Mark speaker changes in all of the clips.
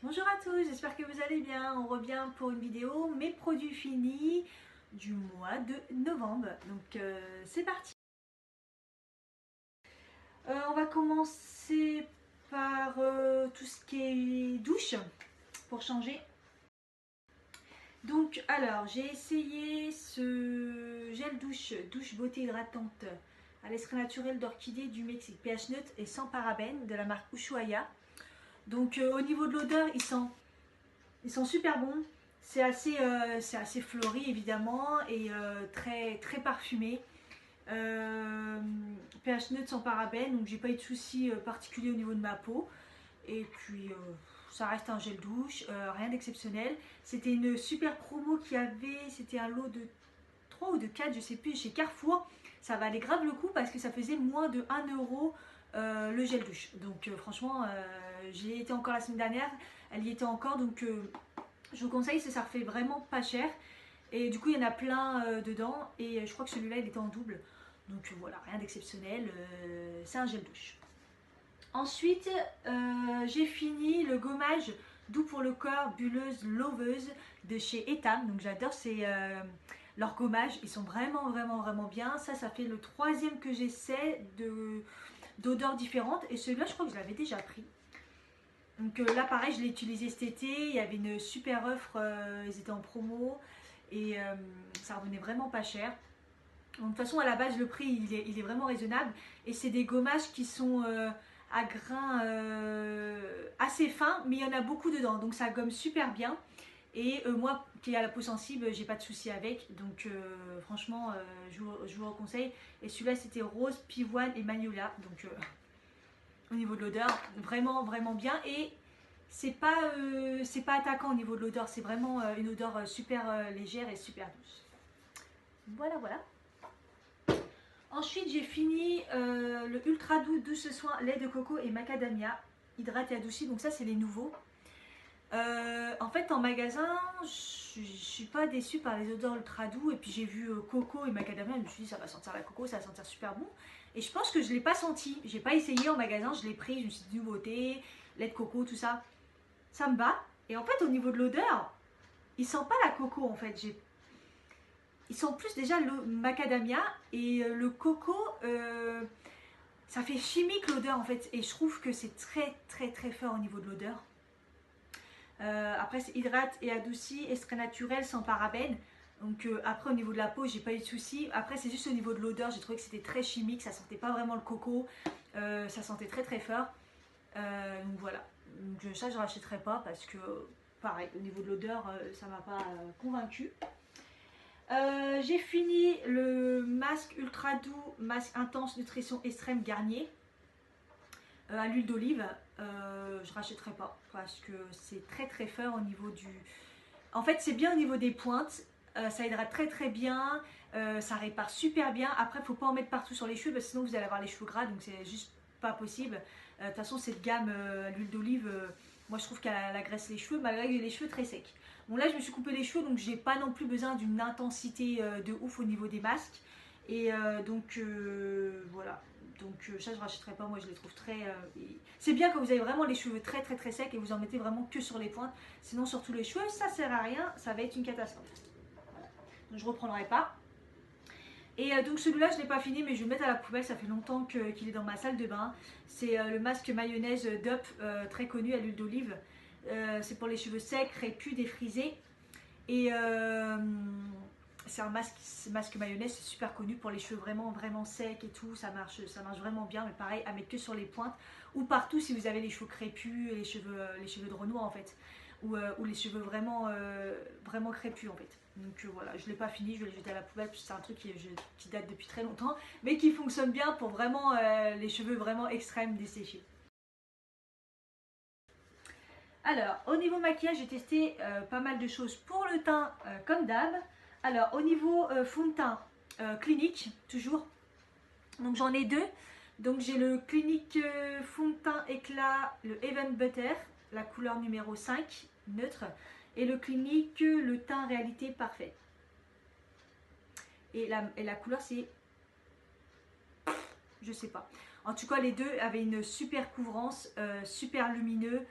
Speaker 1: Bonjour à tous, j'espère que vous allez bien. On revient pour une vidéo mes produits finis du mois de novembre. Donc c'est parti. On va commencer par tout ce qui est douche pour changer. Donc alors j'ai essayé ce gel douche beauté hydratante à l'extrait naturel d'orchidée du Mexique, pH neutre et sans parabènes de la marque Ushuaia. Donc au niveau de l'odeur, ils sont super bons. C'est assez fleuri évidemment et très parfumé. pH neutre sans parabènes, donc j'ai pas eu de soucis particuliers au niveau de ma peau. Et puis ça reste un gel douche, rien d'exceptionnel. C'était une super promo qui avait, c'était un lot de 3 ou de 4, je sais plus, chez Carrefour. Ça valait grave le coup parce que ça faisait moins de 1 € le gel douche. Donc franchement, j'y étais encore la semaine dernière, elle y était encore, donc je vous conseille, ça refait vraiment pas cher. Et du coup, il y en a plein dedans. Et je crois que celui-là, il était en double. Donc voilà, rien d'exceptionnel. C'est un gel douche. Ensuite, j'ai fini le gommage doux pour le corps, bulleuse, loveuse de chez Etam. Donc j'adore leurs gommages. Ils sont vraiment bien. Ça fait le 3e que j'essaie d'odeurs différentes. Et celui-là, je crois que je l'avais déjà pris. Donc là pareil, je l'ai utilisé cet été, il y avait une super offre, ils étaient en promo et ça revenait vraiment pas cher. Donc, de toute façon à la base le prix il est vraiment raisonnable et c'est des gommages qui sont à grains assez fins mais il y en a beaucoup dedans donc ça gomme super bien et moi qui ai la peau sensible j'ai pas de souci avec donc franchement je vous le conseille. Et celui-là c'était rose, pivoine et magnolia donc au niveau de l'odeur, vraiment bien. Et c'est pas attaquant au niveau de l'odeur, c'est vraiment une odeur super légère et super douce. Voilà. Ensuite, j'ai fini le Ultra Doux Douce Soin lait de coco et macadamia, hydraté et adouci. Donc ça, c'est les nouveaux. En fait, en magasin, je suis pas déçue par les odeurs ultra doux. Et puis j'ai vu coco et macadamia, je me suis dit ça va sentir la coco, ça va sentir super bon. Et je pense que je l'ai pas senti. J'ai pas essayé en magasin, je l'ai pris, je me suis dit nouveauté, lait de coco, tout ça. Ça me va. Et en fait, au niveau de l'odeur, il sent pas la coco en fait. Ils sont plus déjà le macadamia et le coco. Ça fait chimique l'odeur en fait. Et je trouve que c'est très fort au niveau de l'odeur. Après c'est hydrate et adouci, extrait naturel sans parabènes. Donc après au niveau de la peau j'ai pas eu de soucis. Après c'est juste au niveau de l'odeur, j'ai trouvé que c'était très chimique, ça sentait pas vraiment le coco, ça sentait très fort. Donc voilà, donc, ça je rachèterai pas parce que pareil au niveau de l'odeur ça m'a pas convaincu. J'ai fini le masque ultra doux, masque intense nutrition extrême Garnier à l'huile d'olive. Je rachèterai pas parce que c'est très fort au niveau du. En fait, c'est bien au niveau des pointes. Ça hydrate très bien. Ça répare super bien. Après, il faut pas en mettre partout sur les cheveux parce que sinon vous allez avoir les cheveux gras. Donc c'est juste pas possible. De toute façon, cette gamme, l'huile d'olive, moi je trouve qu'elle agresse les cheveux malgré les cheveux très secs. Bon là, je me suis coupé les cheveux donc j'ai pas non plus besoin d'une intensité de ouf au niveau des masques. Et donc voilà. Donc ça je rachèterai pas, moi je les trouve très. C'est bien quand vous avez vraiment les cheveux très secs et vous en mettez vraiment que sur les pointes. Sinon sur tous les cheveux ça sert à rien, ça va être une catastrophe. Voilà. Donc je reprendrai pas. Et donc celui-là je l'ai pas fini mais je vais le mettre à la poubelle, ça fait longtemps qu'il est dans ma salle de bain. C'est le masque mayonnaise Dup, très connu à l'huile d'olive. C'est pour les cheveux secs, crépus, défrisés. Et c'est un masque mayonnaise, c'est super connu pour les cheveux vraiment secs et tout, ça marche vraiment bien, mais pareil à mettre que sur les pointes ou partout si vous avez les cheveux crépus et les cheveux de Renoir en fait, ou les cheveux vraiment crépus en fait. Donc voilà, je l'ai pas fini, je vais le jeter à la poubelle parce que c'est un truc qui date depuis très longtemps, mais qui fonctionne bien pour vraiment les cheveux vraiment extrêmes desséchés. Alors, au niveau maquillage, j'ai testé pas mal de choses pour le teint, comme d'hab. Alors, au niveau fond de teint, Clinique, toujours. Donc, j'en ai deux. Donc, j'ai le Clinique fond de teint éclat, le Even Butter, la couleur numéro 5, neutre. Et le Clinique, le teint réalité parfait. Et la couleur, c'est... Je sais pas. En tout cas, les deux avaient une super couvrance, super lumineux.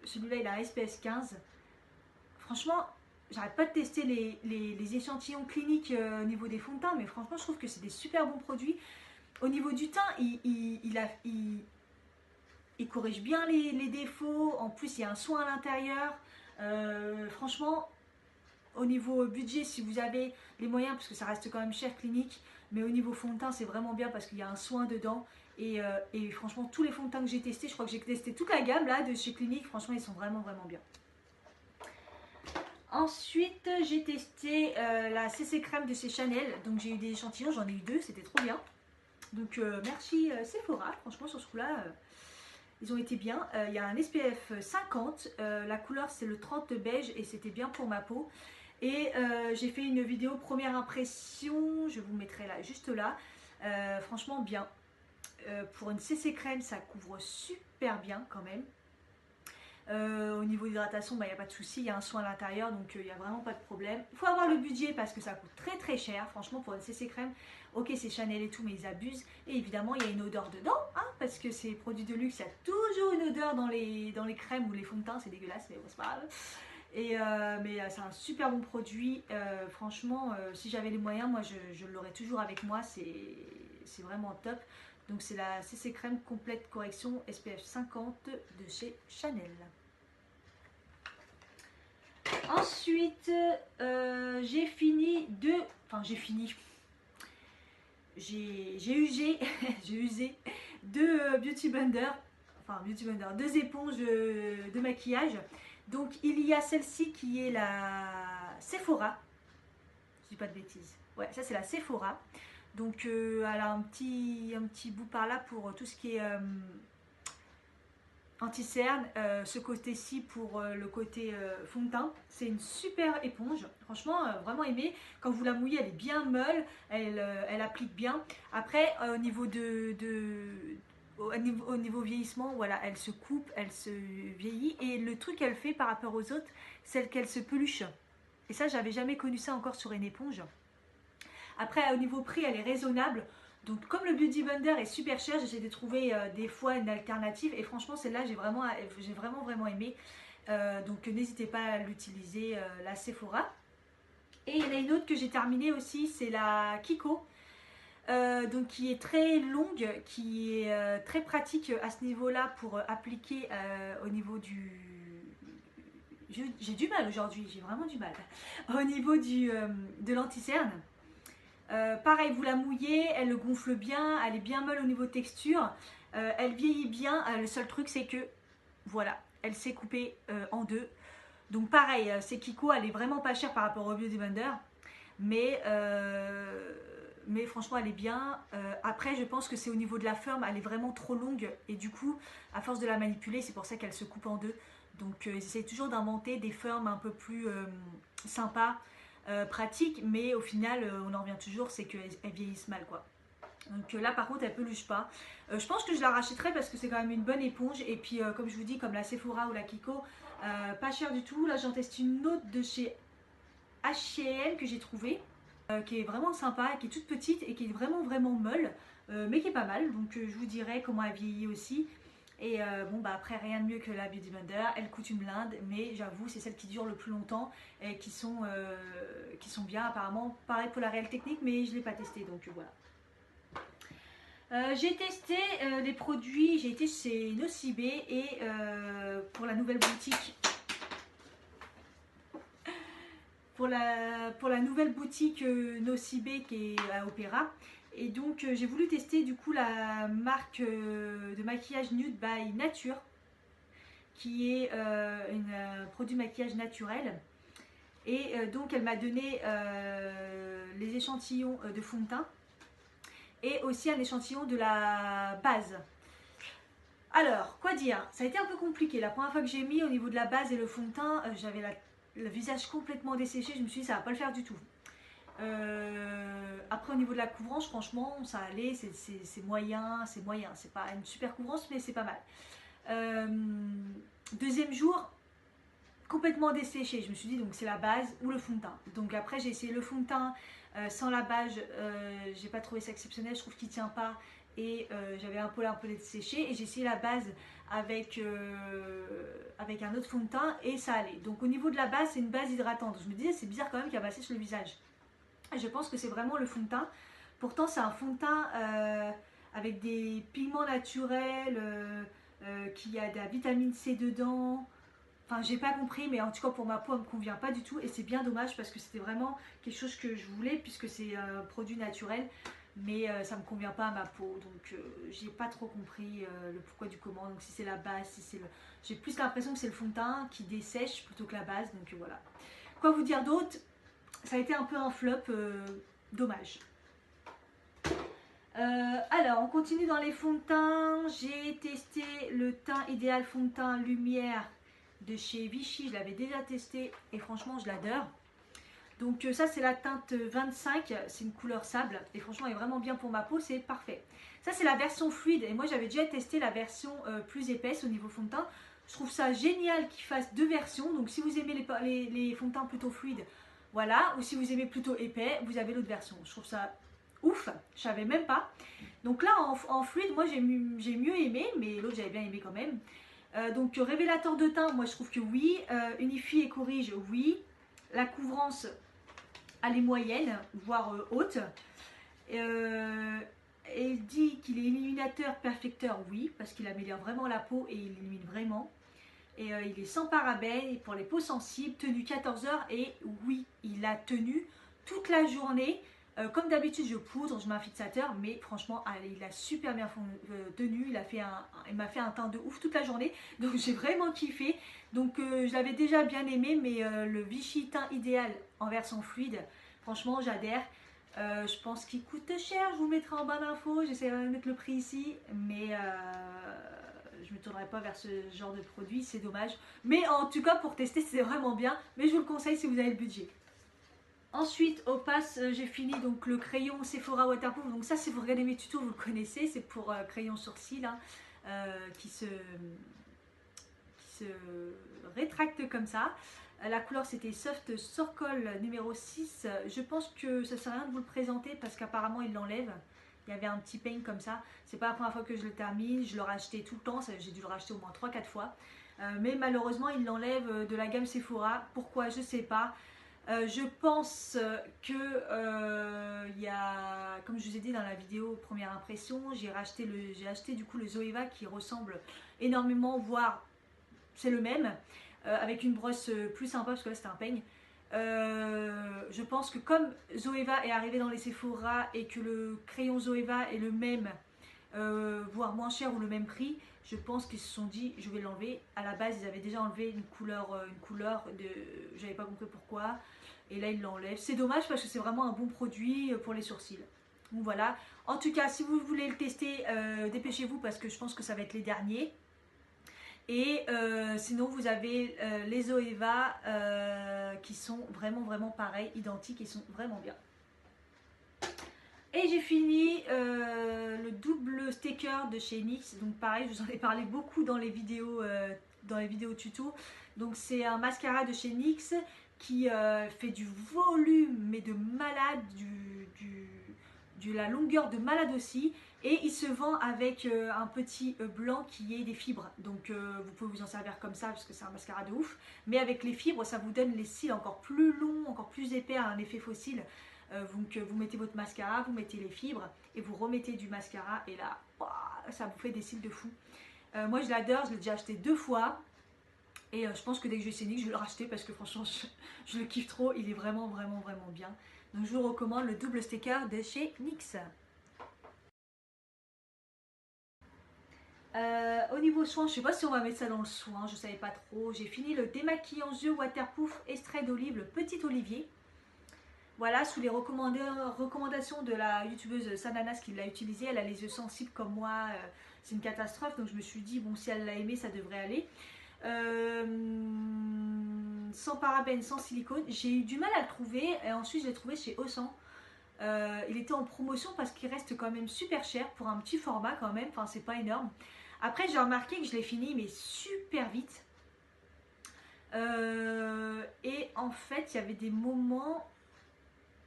Speaker 1: celui-là il a un SPF 15. Franchement, j'arrête pas de tester les échantillons cliniques au niveau des fonds de teint, mais franchement je trouve que c'est des super bons produits. Au niveau du teint, il corrige bien les défauts, en plus il y a un soin à l'intérieur. Franchement, au niveau budget, si vous avez les moyens, parce que ça reste quand même cher Clinique, mais au niveau fond de teint c'est vraiment bien parce qu'il y a un soin dedans. Et franchement tous les fonds de teint que j'ai testés, je crois que j'ai testé toute la gamme là de chez Clinique, franchement ils sont vraiment bien. Ensuite j'ai testé la CC crème de chez Chanel, donc j'ai eu des échantillons, j'en ai eu 2, c'était trop bien. Donc merci Sephora, franchement sur ce coup là ils ont été bien. Il y a un SPF 50, la couleur c'est le 30 beige et c'était bien pour ma peau. Et j'ai fait une vidéo première impression, je vous mettrai là, juste là. Franchement bien. Pour une CC crème, ça couvre super bien quand même. Au niveau d'hydratation, il n'y a pas de souci, il y a un soin à l'intérieur, donc il n'y a vraiment pas de problème. Il faut avoir le budget parce que ça coûte très cher. Franchement, pour une CC crème, ok, c'est Chanel et tout, mais ils abusent. Et évidemment, il y a une odeur dedans, hein, parce que c'est produits de luxe, il y a toujours une odeur dans les crèmes ou les fonds de teint, c'est dégueulasse, mais bon, c'est pas grave. Mais c'est un super bon produit. Franchement, si j'avais les moyens, moi je l'aurais toujours avec moi, c'est vraiment top. Donc c'est la CC crème complète correction SPF 50 de chez Chanel. Ensuite, j'ai fini de... Enfin, j'ai usé deux Beauty Blender, deux éponges de maquillage. Donc il y a celle-ci qui est la Sephora. Je dis pas de bêtises. Ouais, ça c'est la Sephora. Donc elle a un petit bout par là pour tout ce qui est anti-cerne, ce côté-ci pour le côté fond de teint. C'est une super éponge, franchement vraiment aimé. Quand vous la mouillez, elle est bien molle, elle applique bien. Après au niveau au niveau vieillissement, voilà, elle se coupe, elle se vieillit. Et le truc qu'elle fait par rapport aux autres, c'est qu'elle se peluche. Et ça, j'avais jamais connu ça encore sur une éponge. Après, au niveau prix, elle est raisonnable. Donc, comme le Beauty Blender est super cher, j'essaie de trouver des fois une alternative. Et franchement, celle-là, j'ai vraiment aimé. Donc, n'hésitez pas à l'utiliser, la Sephora. Et il y en a une autre que j'ai terminée aussi, c'est la Kiko. Donc qui est très longue, qui est très pratique à ce niveau-là pour appliquer au niveau du... J'ai du mal aujourd'hui, j'ai vraiment du mal. Au niveau de l'anti-cerne. Pareil, vous la mouillez, elle gonfle bien, elle est bien molle au niveau de texture. Elle vieillit bien, le seul truc c'est que, voilà, elle s'est coupée en deux. Donc pareil, c'est Kiko, elle est vraiment pas chère par rapport au Beauty Blender. Mais franchement elle est bien. Après je pense que c'est au niveau de la forme, elle est vraiment trop longue et du coup à force de la manipuler c'est pour ça qu'elle se coupe en deux. Donc ils essayent toujours d'inventer des formes un peu plus sympas, pratiques, mais au final on en revient toujours, c'est qu'elles vieillissent mal quoi. Donc là par contre elle peluche pas. Je pense que je la rachèterai parce que c'est quand même une bonne éponge. Et puis comme je vous dis, comme la Sephora ou la Kiko, pas cher du tout. Là j'en teste une autre de chez H&M que j'ai trouvé, qui est vraiment sympa, qui est toute petite et qui est vraiment molle, mais qui est pas mal. Donc je vous dirai comment elle vieillit aussi. Et bon bah après rien de mieux que la Beauty Blender, elle coûte une blinde, mais j'avoue c'est celle qui dure le plus longtemps et qui sont bien apparemment. Pareil pour la Réelle Technique, mais je ne l'ai pas testé, donc voilà. J'ai testé les produits, j'ai été chez Nocibé et pour la nouvelle boutique. Pour la nouvelle boutique Nocibé qui est à Opéra. Et donc j'ai voulu tester du coup la marque de maquillage Nude by Nature, qui est un produit maquillage naturel. Et donc elle m'a donné les échantillons de fond de teint et aussi un échantillon de la base. Alors, quoi dire, ça a été un peu compliqué. La première fois que j'ai mis au niveau de la base et le fond de teint, j'avais le visage complètement desséché. Je me suis dit ça va pas le faire du tout. Après au niveau de la couvrance, franchement ça allait, c'est moyen, c'est pas une super couvrance mais c'est pas mal. Deuxième jour, complètement desséché. Je me suis dit donc c'est la base ou le fond de teint. Donc après j'ai essayé le fond de teint sans la base, j'ai pas trouvé ça exceptionnel, je trouve qu'il tient pas. Et j'avais un peu desséché, et j'ai essayé la base avec avec un autre fond de teint et ça allait. Donc au niveau de la base, c'est une base hydratante. Je me disais, c'est bizarre quand même qu'elle m'assèche le visage. Je pense que c'est vraiment le fond de teint. Pourtant, c'est un fond de teint avec des pigments naturels, qui a de la vitamine C dedans. Enfin, j'ai pas compris, mais en tout cas pour ma peau, elle me convient pas du tout. Et c'est bien dommage parce que c'était vraiment quelque chose que je voulais puisque c'est un produit naturel. Mais ça me convient pas à ma peau. Donc j'ai pas trop compris le pourquoi du comment. Donc si c'est la base, si c'est le... J'ai plus l'impression que c'est le fond de teint qui dessèche plutôt que la base. Donc voilà. Quoi vous dire d'autre? Ça a été un peu un flop, dommage. Alors, on continue dans les fonds de teint. J'ai testé le teint idéal fond de teint lumière de chez Vichy. Je l'avais déjà testé et franchement, je l'adore. Donc ça, c'est la teinte 25. C'est une couleur sable et franchement, elle est vraiment bien pour ma peau. C'est parfait. Ça, c'est la version fluide et moi, j'avais déjà testé la version plus épaisse au niveau fond de teint. Je trouve ça génial qu'ils fassent deux versions. Donc si vous aimez les fonds de teint plutôt fluides, voilà. Ou si vous aimez plutôt épais, vous avez l'autre version. Je trouve ça ouf, je savais même pas. Donc là en fluide, moi j'ai mieux aimé, mais l'autre j'avais bien aimé quand même. Donc révélateur de teint, moi je trouve que oui. Unifie et corrige, oui. La couvrance, elle est moyenne, voire haute. Elle dit qu'il est illuminateur perfecteur, oui, parce qu'il améliore vraiment la peau et il illumine vraiment. Et il est sans parabènes pour les peaux sensibles, tenu 14 heures et oui, il a tenu toute la journée. Comme d'habitude, je poudre, je mets un fixateur, mais franchement, il a super bien tenu. Il m'a fait un teint de ouf toute la journée, donc j'ai vraiment kiffé. Donc je l'avais déjà bien aimé, mais le Vichy teint idéal en version fluide, franchement, j'adhère. Je pense qu'il coûte cher, je vous mettrai en bas d'infos, j'essaierai de mettre le prix ici, mais je ne me tournerai pas vers ce genre de produit, c'est dommage. Mais en tout cas, pour tester, c'est vraiment bien, mais je vous le conseille si vous avez le budget. Ensuite, au pass, j'ai fini donc le crayon Sephora Waterproof. Donc ça, si vous regardez mes tutos, vous le connaissez. C'est pour crayon sourcil hein, qui se rétracte comme ça. La couleur, c'était Soft Circle numéro 6. Je pense que ça ne sert à rien de vous le présenter parce qu'apparemment, il l'enlève. Il y avait un petit peigne comme ça. C'est pas la première fois que je le termine. Je le rachetais tout le temps. J'ai dû le racheter au moins 3-4 fois. Mais malheureusement, il l'enlève de la gamme Sephora. Pourquoi? Je sais pas. Je pense que y a, comme je vous ai dit dans la vidéo première impression, j'ai acheté du coup le Zoeva qui ressemble énormément, voire c'est le même, avec une brosse plus sympa parce que là c'était un peigne. Je pense que comme Zoeva est arrivé dans les Sephora et que le crayon Zoeva est le même, voire moins cher ou le même prix, je pense qu'ils se sont dit je vais l'enlever. À la base ils avaient déjà enlevé une couleur j'avais pas compris pourquoi, et là ils l'enlèvent. C'est dommage parce que c'est vraiment un bon produit pour les sourcils. Donc voilà, en tout cas si vous voulez le tester, dépêchez-vous parce que je pense que ça va être les derniers. Et sinon vous avez les Zoeva qui sont vraiment pareils, identiques et sont vraiment bien. Et j'ai fini le double sticker de chez NYX. Donc pareil, je vous en ai parlé beaucoup dans les vidéos tuto. Donc c'est un mascara de chez NYX qui fait du volume mais de malade, de la longueur de malade aussi. Et il se vend avec un petit blanc qui est des fibres. Donc vous pouvez vous en servir comme ça parce que c'est un mascara de ouf. Mais avec les fibres, ça vous donne les cils encore plus longs, encore plus épais, un effet fossile. Donc vous mettez votre mascara, vous mettez les fibres et vous remettez du mascara et là, ça vous fait des cils de fou. Moi je l'adore, je l'ai déjà acheté 2 fois et je pense que dès que je vais chez NYX, je vais le racheter parce que franchement je le kiffe trop, il est vraiment bien. Donc je vous recommande le double sticker de chez NYX. Au niveau soin, je sais pas si on va mettre ça dans le soin, je savais pas trop. J'ai fini le démaquillant yeux waterproof extrait d'olive, le petit olivier. Voilà, sous les recommandations de la youtubeuse Sananas qui l'a utilisé. Elle a les yeux sensibles comme moi, c'est une catastrophe. Donc je me suis dit, bon, si elle l'a aimé, ça devrait aller. Sans parabènes, sans silicone. J'ai eu du mal à le trouver. Et ensuite, je l'ai trouvé chez Auchan. Il était en promotion parce qu'il reste quand même super cher pour un petit format quand même. Enfin, c'est pas énorme. Après, j'ai remarqué que je l'ai fini, mais super vite. Et en fait, il y avait des moments...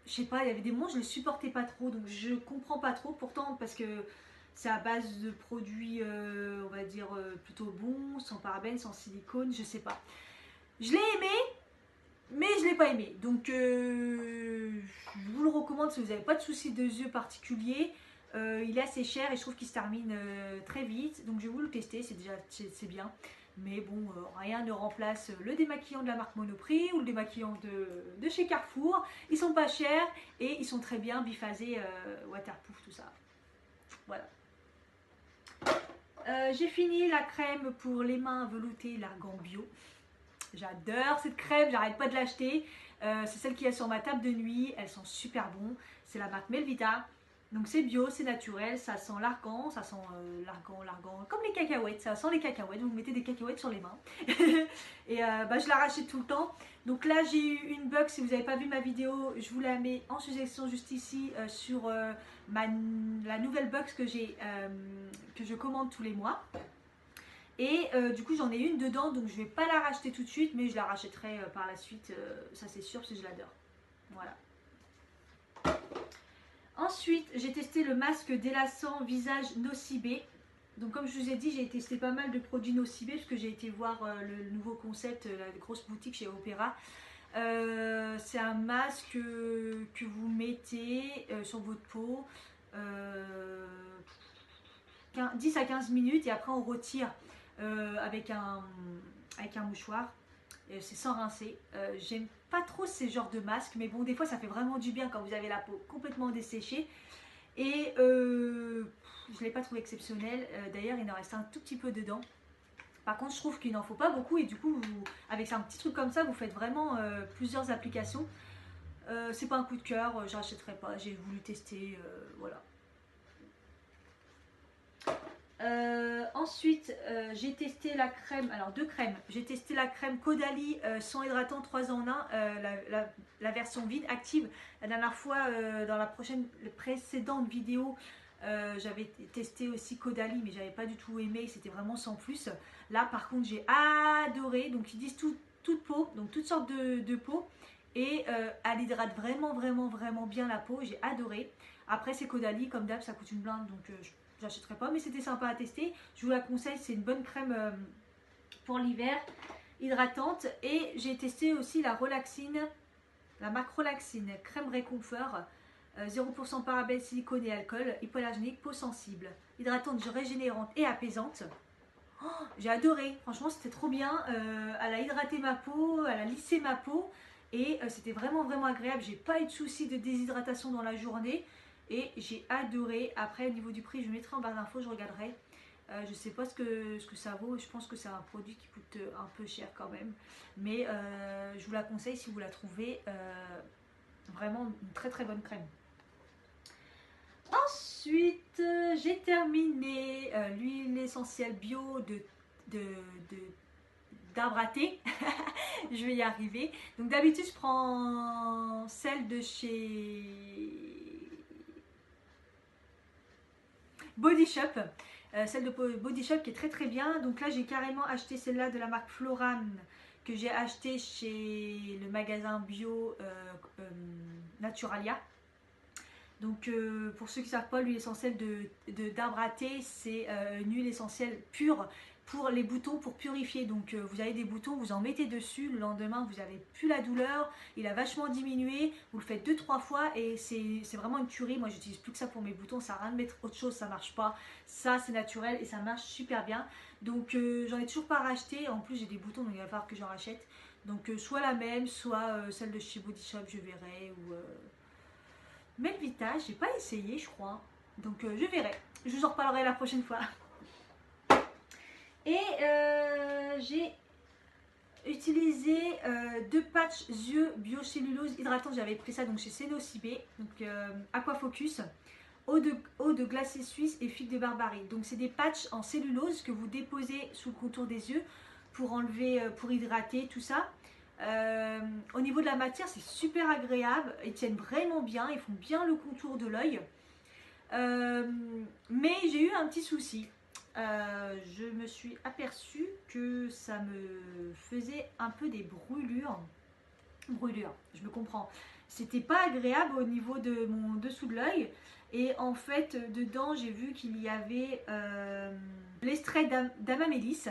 Speaker 1: Je sais pas, il y avait des moments je le supportais pas trop, donc je comprends pas trop. Pourtant, parce que C'est à base de produits, on va dire, plutôt bons, sans parabènes, sans silicone, je sais pas. Je l'ai aimé, mais je ne l'ai pas aimé. Donc, je vous le recommande si vous n'avez pas de soucis de yeux particuliers. Il est assez cher et je trouve qu'il se termine très vite. Donc, je vais vous le tester, c'est bien. Mais bon, rien ne remplace le démaquillant de la marque Monoprix ou le démaquillant de chez Carrefour. Ils sont pas chers et ils sont très bien biphasés, waterproof, tout ça. Voilà. J'ai fini la crème pour les mains veloutées l'Argan Bio. J'adore cette crème, j'arrête pas de l'acheter. C'est celle qu'il y a sur ma table de nuit, elles sont super bonnes. C'est la marque Melvita. Donc c'est bio, c'est naturel, ça sent l'argan, ça sent l'argan, comme les cacahuètes, ça sent les cacahuètes, vous mettez des cacahuètes sur les mains. Et je la rachète tout le temps. Donc là j'ai eu une bug, si vous n'avez pas vu ma vidéo, je vous la mets en suggestion juste ici sur la nouvelle box que je commande tous les mois. Et du coup j'en ai une dedans, donc je vais pas la racheter tout de suite, mais je la rachèterai par la suite, ça c'est sûr, parce que je l'adore. Voilà. Ensuite, j'ai testé le masque délassant visage Nocibé. Donc comme je vous ai dit, j'ai testé pas mal de produits Nocibé parce que j'ai été voir le nouveau concept, la grosse boutique chez Opéra. C'est un masque que vous mettez sur votre peau 10 à 15 minutes et après on retire avec un mouchoir. C'est sans rincer. J'aime pas trop ces genres de masques, mais bon, des fois ça fait vraiment du bien quand vous avez la peau complètement desséchée. Et je ne l'ai pas trouvé exceptionnel. D'ailleurs, il en reste un tout petit peu dedans. Par contre, je trouve qu'il n'en faut pas beaucoup et du coup, avec un petit truc comme ça, vous faites vraiment plusieurs applications. C'est pas un coup de cœur, je rachèterai pas. J'ai voulu tester, voilà. Ensuite, j'ai testé la crème, alors deux crèmes. J'ai testé la crème Caudalie sans hydratant 3 en 1, la version vide active. La dernière fois, dans la précédente vidéo, j'avais testé aussi Caudalie, mais j'avais pas du tout aimé, c'était vraiment sans plus. Là, par contre, j'ai adoré. Donc, ils disent toute peau, donc toutes sortes de peau. Et elle hydrate vraiment, vraiment, vraiment bien la peau. J'ai adoré. Après, c'est Caudalie, comme d'hab, ça coûte une blinde, donc j'achèterai pas, mais c'était sympa à tester. Je vous la conseille, c'est une bonne crème pour l'hiver, hydratante. Et j'ai testé aussi la Relaxine, la marque Relaxine, crème réconfort, 0% parabènes, silicone et alcool, hypoallergénique, peau sensible, hydratante, régénérante et apaisante. Oh, j'ai adoré, franchement c'était trop bien. Elle a hydraté ma peau, elle a lissé ma peau et c'était vraiment vraiment agréable. J'ai pas eu de soucis de déshydratation dans la journée. Et j'ai adoré. Après, au niveau du prix, je mettrai en barre d'infos, je regarderai. Je sais pas ce que ça vaut. Je pense que c'est un produit qui coûte un peu cher quand même. Mais je vous la conseille si vous la trouvez. Vraiment une très très bonne crème. Ensuite, j'ai terminé l'huile essentielle bio d'arbre à thé. Je vais y arriver. Donc d'habitude, je prends celle de chez Body Shop, celle de Body Shop qui est très très bien. Donc là j'ai carrément acheté celle-là de la marque Floran que j'ai acheté chez le magasin bio Naturalia. Donc pour ceux qui ne savent pas, l'huile essentielle d'arbre à thé, c'est une huile essentielle pure pour les boutons, pour purifier. Donc vous avez des boutons, vous en mettez dessus, le lendemain vous n'avez plus la douleur, il a vachement diminué, vous le faites 2-3 fois et c'est vraiment une tuerie. Moi j'utilise plus que ça pour mes boutons, ça sert à rien de mettre autre chose, ça marche pas. Ça c'est naturel et ça marche super bien. Donc j'en ai toujours pas racheté, en plus j'ai des boutons donc il va falloir que j'en rachète. Donc soit la même, soit celle de chez Body Shop, je verrai. Ou Melvita, j'ai pas essayé je crois, donc je verrai, je vous en reparlerai la prochaine fois. Et j'ai utilisé 2 patchs yeux biocellulose hydratante, j'avais pris ça donc chez Senocibé, donc Aquafocus, eau de glacé suisse et figue de Barbarie. Donc c'est des patchs en cellulose que vous déposez sous le contour des yeux pour enlever, pour hydrater tout ça. Au niveau de la matière, c'est super agréable, ils tiennent vraiment bien, ils font bien le contour de l'œil. Mais j'ai eu un petit souci. Je me suis aperçue que ça me faisait un peu des brûlures, je me comprends. C'était pas agréable au niveau de mon dessous de l'œil Et en fait, dedans, j'ai vu qu'il y avait l'extrait d'Amamélis.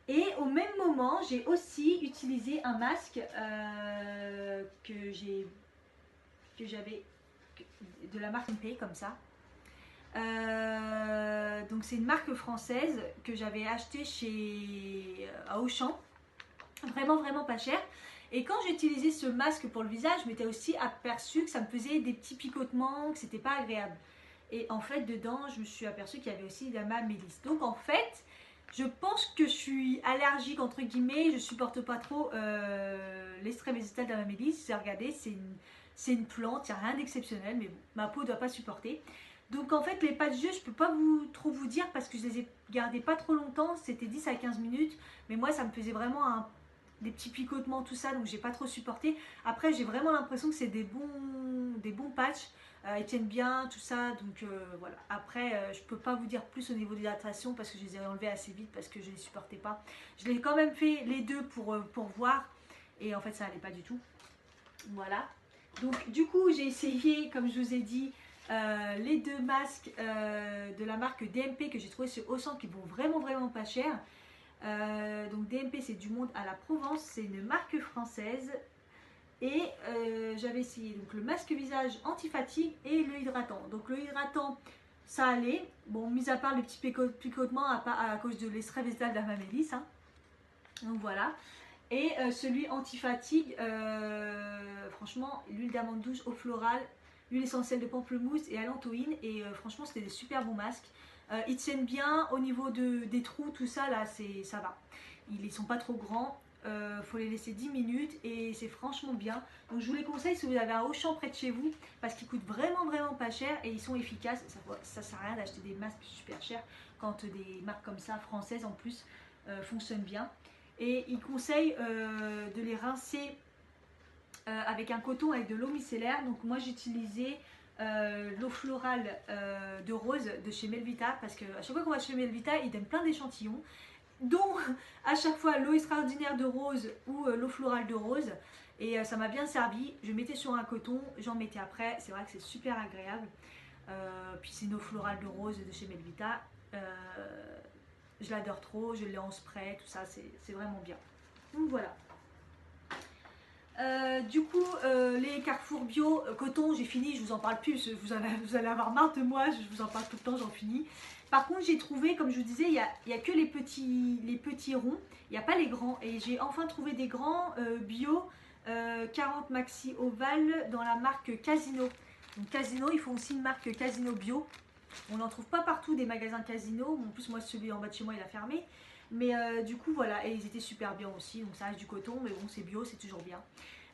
Speaker 1: Et au même moment, j'ai aussi utilisé un masque que j'avais de la marque MP, comme ça. Donc c'est une marque française que j'avais acheté à Auchan, vraiment vraiment pas cher. Et quand j'ai utilisé ce masque pour le visage, je m'étais aussi aperçue que ça me faisait des petits picotements, que c'était pas agréable. Et en fait dedans, je me suis aperçue qu'il y avait aussi de la mélisse. Donc en fait, je pense que je suis allergique entre guillemets, je supporte pas trop l'extrait végétal de la mélisse. J'ai regardé, c'est une plante, il n'y a rien d'exceptionnel, mais bon, ma peau ne doit pas supporter. Donc en fait les pâtes jeux, je peux pas trop vous dire parce que je les ai gardées pas trop longtemps, c'était 10 à 15 minutes, mais moi ça me faisait vraiment des petits picotements, tout ça, donc j'ai pas trop supporté. Après j'ai vraiment l'impression que c'est des bons patchs, ils tiennent bien, tout ça, donc voilà. Après je peux pas vous dire plus au niveau de l'hydratation parce que je les ai enlevés assez vite parce que je les supportais pas. Je l'ai quand même fait les deux pour voir et en fait ça allait pas du tout. Voilà. Donc du coup j'ai essayé, comme je vous ai dit, les deux masques de la marque DMP que j'ai trouvé sur Auchan qui vont vraiment vraiment pas cher. Donc DMP c'est du monde à la Provence, c'est une marque française. Et j'avais essayé donc le masque visage anti-fatigue et le hydratant. Donc le hydratant ça allait, bon mis à part les petits picotements à cause de l'extrait végétal d'Amamélis, hein. Donc voilà. Et celui anti-fatigue, franchement, l'huile d'amande douce, eau florale, l'huile essentielle de pamplemousse et allantoïne. Et franchement, c'était des super bons masques. Ils tiennent bien au niveau des trous, tout ça, là, ça va. Ils ne sont pas trop grands. Faut les laisser 10 minutes et c'est franchement bien. Donc je vous les conseille si vous avez un Auchan près de chez vous parce qu'ils coûtent vraiment vraiment pas cher et ils sont efficaces. Ça sert à rien d'acheter des masques super chers quand des marques comme ça, françaises en plus, fonctionnent bien. Et il conseille de les rincer avec un coton avec de l'eau micellaire. Donc moi j'utilisais l'eau florale de rose de chez Melvita parce que à chaque fois qu'on va chez Melvita ils donnent plein d'échantillons, dont à chaque fois l'eau extraordinaire de rose ou l'eau florale de rose. Et ça m'a bien servi. Je mettais sur un coton, j'en mettais après. C'est vrai que c'est super agréable. Puis c'est une eau florale de rose de chez Melvita. Je l'adore trop, je l'ai en spray, tout ça, c'est vraiment bien. Donc voilà. Du coup, les Carrefour Bio coton, j'ai fini, je vous en parle plus, vous allez avoir marre de moi, je vous en parle tout le temps, j'en finis. Par contre, j'ai trouvé, comme je vous disais, il y a que les petits ronds, il n'y a pas les grands. Et j'ai enfin trouvé des grands bio 40 maxi ovales dans la marque Casino. Donc Casino, ils font aussi une marque Casino Bio. On n'en trouve pas partout des magasins Casino. En plus, moi, celui en bas de chez moi, il a fermé. Mais du coup, voilà. Et ils étaient super bien aussi. Donc, ça reste du coton. Mais bon, c'est bio, c'est toujours bien.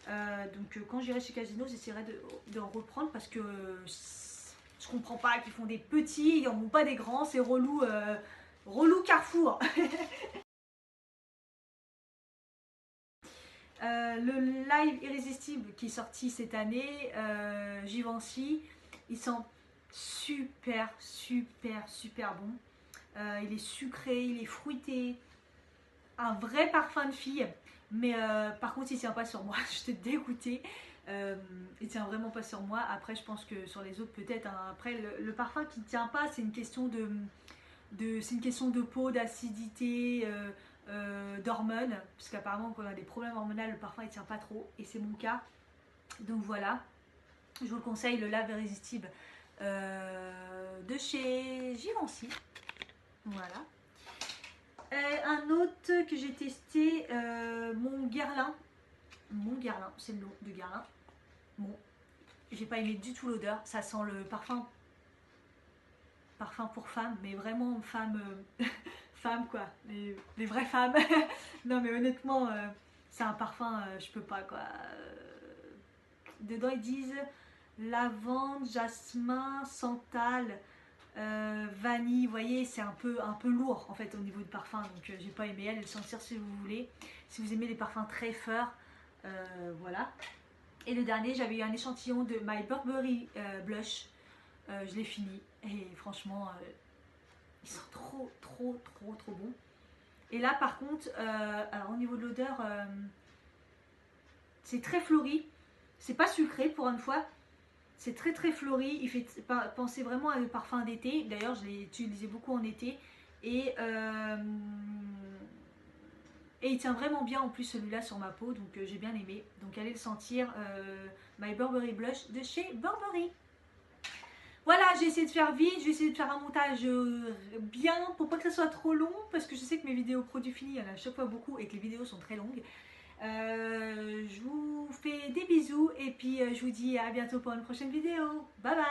Speaker 1: Donc, quand j'irai chez Casino, j'essaierai d'en reprendre parce que je comprends pas qu'ils font des petits. Ils n'en font pas des grands. C'est relou. Relou Carrefour. Le live irrésistible qui est sorti cette année, Givenchy, il sent super bon. Il est sucré, il est fruité, un vrai parfum de fille. Mais par contre il tient pas sur moi, j'étais dégoûtée. Il tient vraiment pas sur moi. Après je pense que sur les autres peut-être, hein. Après le parfum qui ne tient pas, c'est une question c'est une question de peau, d'acidité, d'hormones, parce qu'apparemment quand on a des problèmes hormonaux, le parfum il tient pas trop, et c'est mon cas. Donc voilà, je vous le conseille, le lave irrésistible de chez Givenchy. Voilà. Un autre que j'ai testé, mon Guerlain, c'est le nom de Guerlain. Bon, j'ai pas aimé du tout l'odeur, ça sent le parfum pour femme, mais vraiment femme, femme quoi, les vraies femmes. Non mais honnêtement, c'est un parfum, je peux pas quoi. Dedans ils disent lavande, jasmin, santal, vanille, vous voyez, c'est un peu lourd en fait au niveau du parfum, donc j'ai pas aimé. Elle sentir si vous voulez, si vous aimez les parfums très forts, voilà. Et le dernier, j'avais eu un échantillon de My Burberry Blush, je l'ai fini et franchement ils sont trop bons. Et là par contre, alors au niveau de l'odeur, c'est très fleuri, c'est pas sucré pour une fois. C'est très très fleuri, il fait penser vraiment à un parfum d'été. D'ailleurs, je l'ai utilisé beaucoup en été. Et, et il tient vraiment bien en plus celui-là sur ma peau, donc j'ai bien aimé. Donc allez le sentir, My Burberry Blush de chez Burberry. Voilà, j'ai essayé de faire vite, j'ai essayé de faire un montage bien pour pas que ça soit trop long, parce que je sais que mes vidéos produits finis, il y en a à chaque fois beaucoup et que les vidéos sont très longues. Je vous fais des bisous et puis je vous dis à bientôt pour une prochaine vidéo. Bye bye!